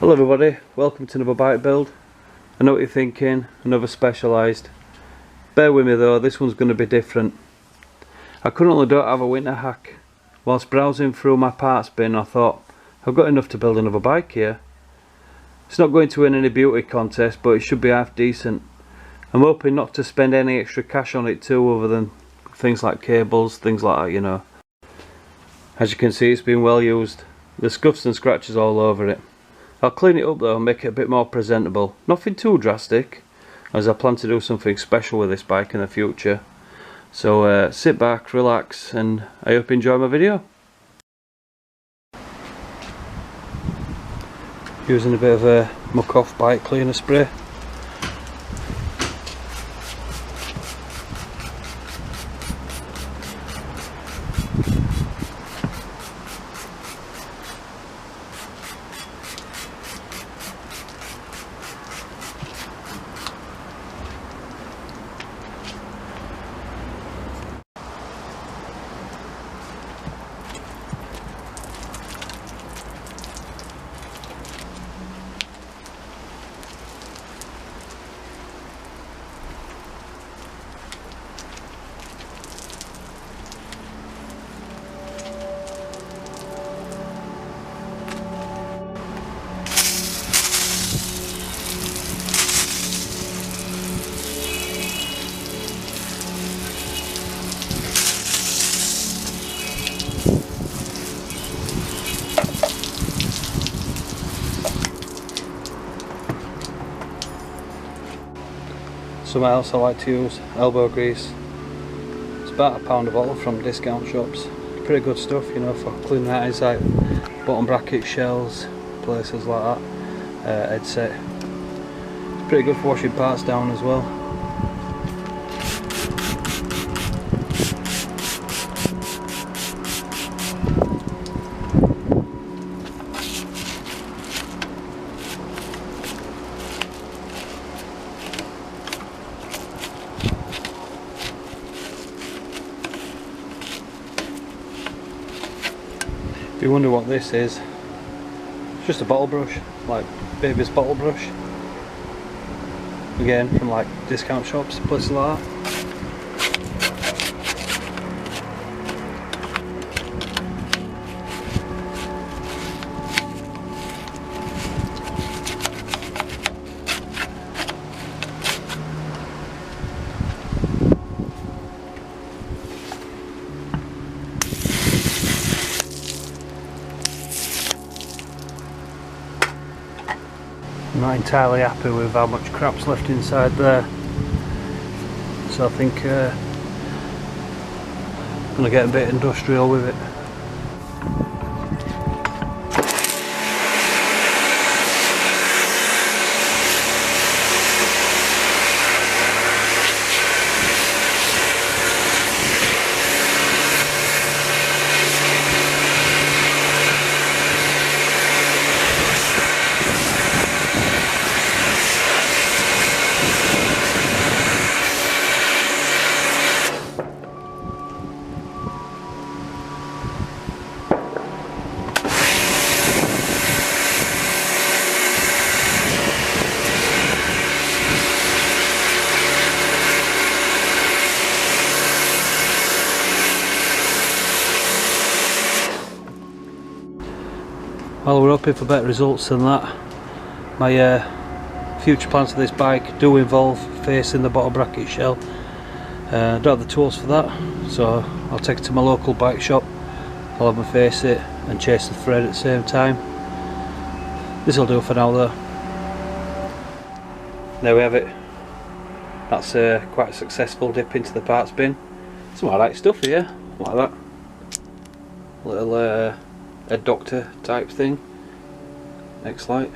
Hello everybody, welcome to another bike build. I know what you're thinking, another Specialized. Bear with me though, this one's going to be different. I currently don't have a winter hack. Whilst browsing through my parts bin I thought, I've got enough to build another bike here. It's not going to win any beauty contest, but it should be half decent. I'm hoping not to spend any extra cash on it too, other than things like cables, things like that, you know. As you can see, it's been well used. There's scuffs and scratches all over it. I'll clean it up though and make it a bit more presentable. Nothing too drastic, as I plan to do something special with this bike in the future. So sit back, relax, and I hope you enjoy my video. Using a bit of a muck off bike cleaner spray. Something else I like to use, elbow grease. It's about £1 a bottle from discount shops. Pretty good stuff, you know, for cleaning that inside bottom bracket shells, places like that, headset. It's pretty good for washing parts down as well. If you wonder what this is, it's just a bottle brush, like baby's bottle brush. Again, from like discount shops, places like that. I'm not entirely happy with how much crap's left inside there, so I think I'm going to get a bit industrial with it. Well, we're hoping for better results than that. My future plans for this bike do involve facing the bottom bracket shell. I don't have the tools for that, so I'll take it to my local bike shop. I'll have them face it and chase the thread at the same time. This will do for now though. There we have it. That's quite a successful dip into the parts bin. Some alright stuff here, like that. Little a doctor type thing. Lite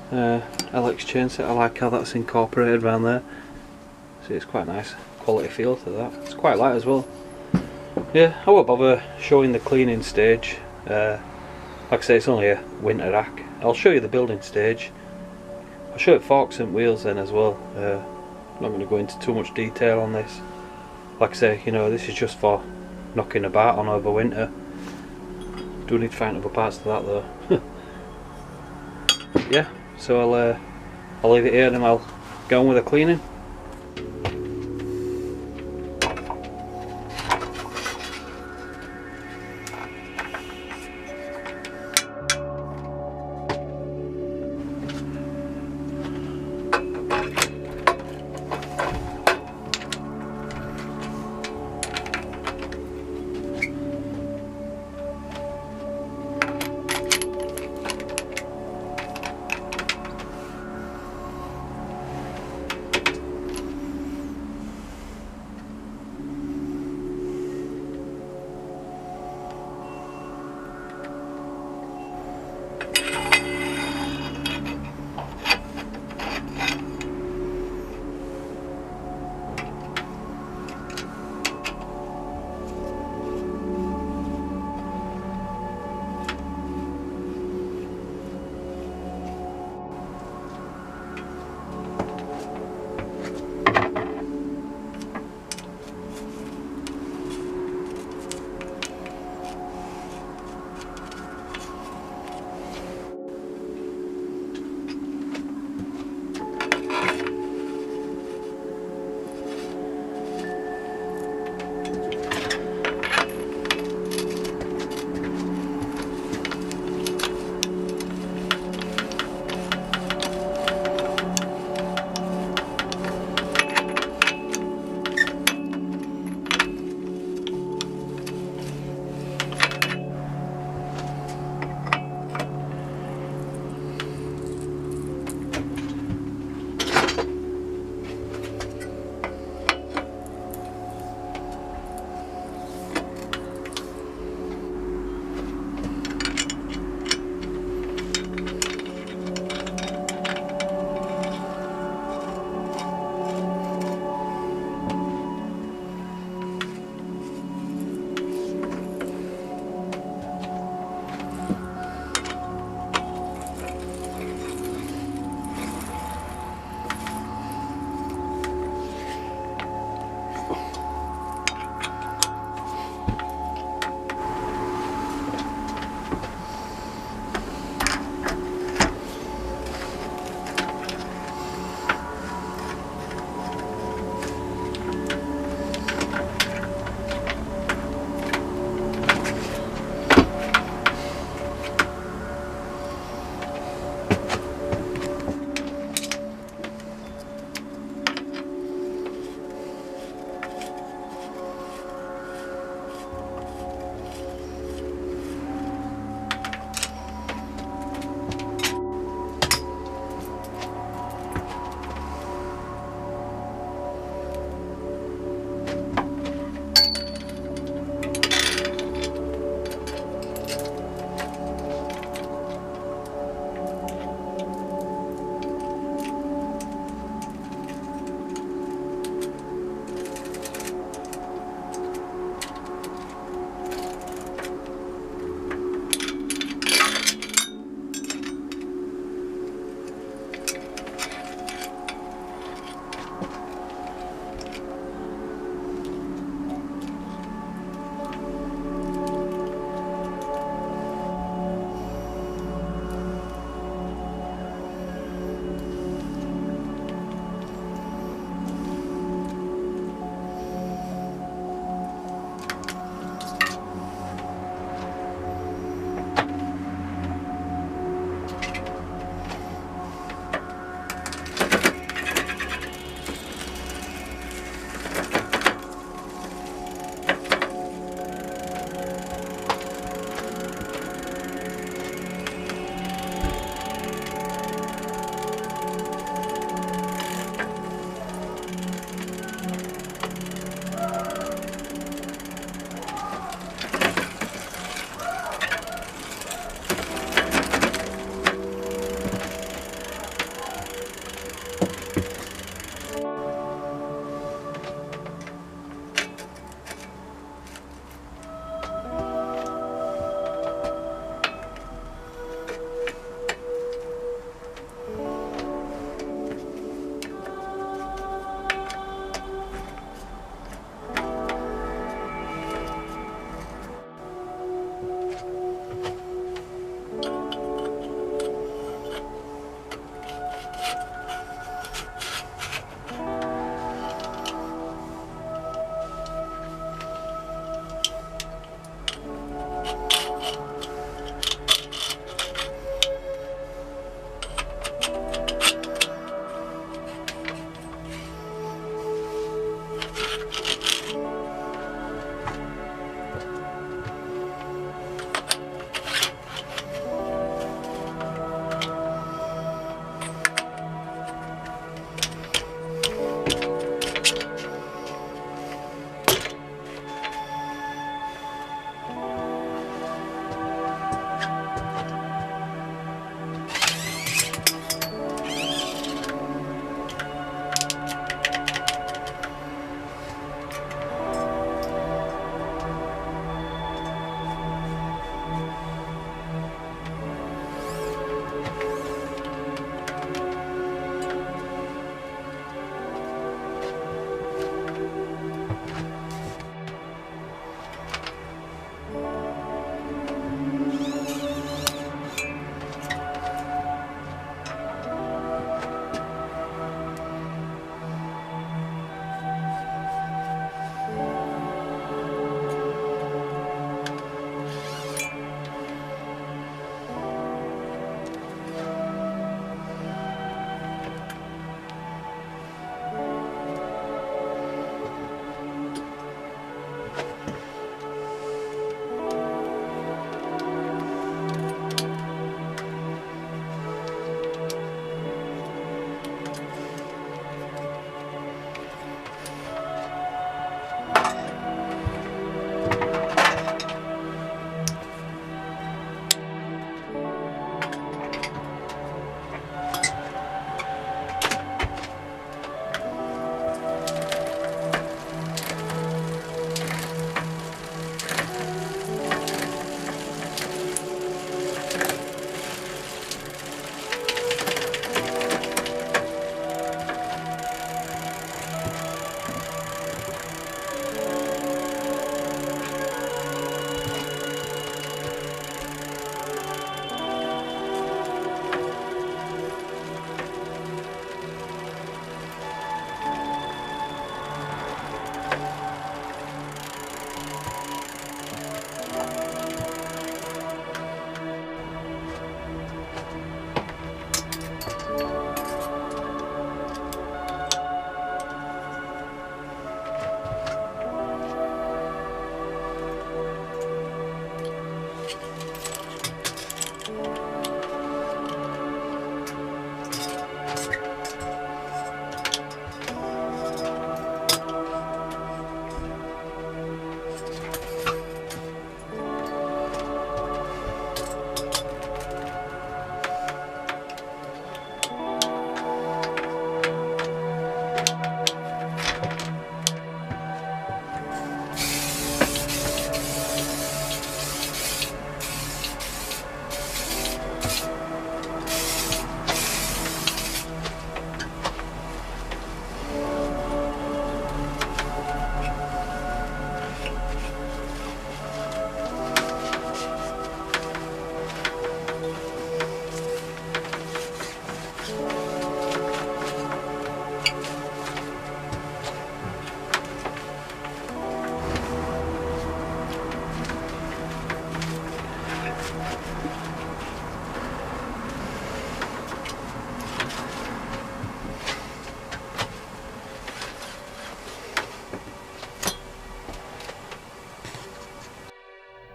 LX chainset. I like how that's incorporated around there. See, it's quite nice quality feel to that. It's quite light as well. Yeah, I won't bother showing the cleaning stage. Like I say, it's only a winter rack. I'll show you the building stage. I'll show you forks and wheels then as well. I'm not going to go into too much detail on this. Like I say, you know, this is just for knocking about on over winter. Do need to find other parts to that though. yeah, so I'll leave it here and I'll go on with the cleaning.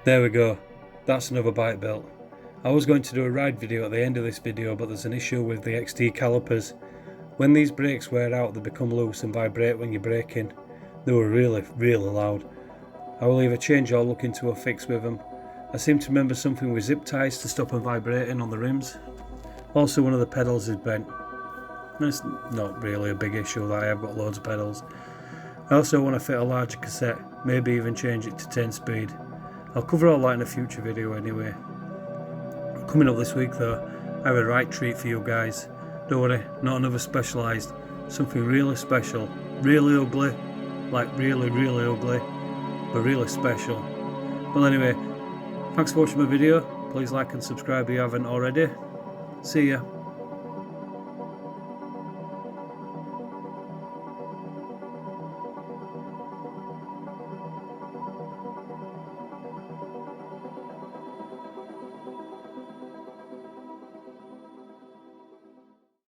There we go, that's another bike built. I was going to do a ride video at the end of this video, but there's an issue with the XT calipers. When these brakes wear out, they become loose and vibrate when you're braking. They were really loud. I will either change or look into a fix with them. I seem to remember something with zip ties to stop them vibrating on the rims. Also, one of the pedals is bent. It's not really a big issue that I have got loads of pedals. I also want to fit a larger cassette, maybe even change it to 10 speed. I'll cover all that in a future video anyway. Coming up this week though, I have a right treat for you guys. Don't worry, not another specialised, something really special, really ugly, like really ugly, but really special. Well anyway, thanks for watching my video, please like and subscribe if you haven't already. See ya.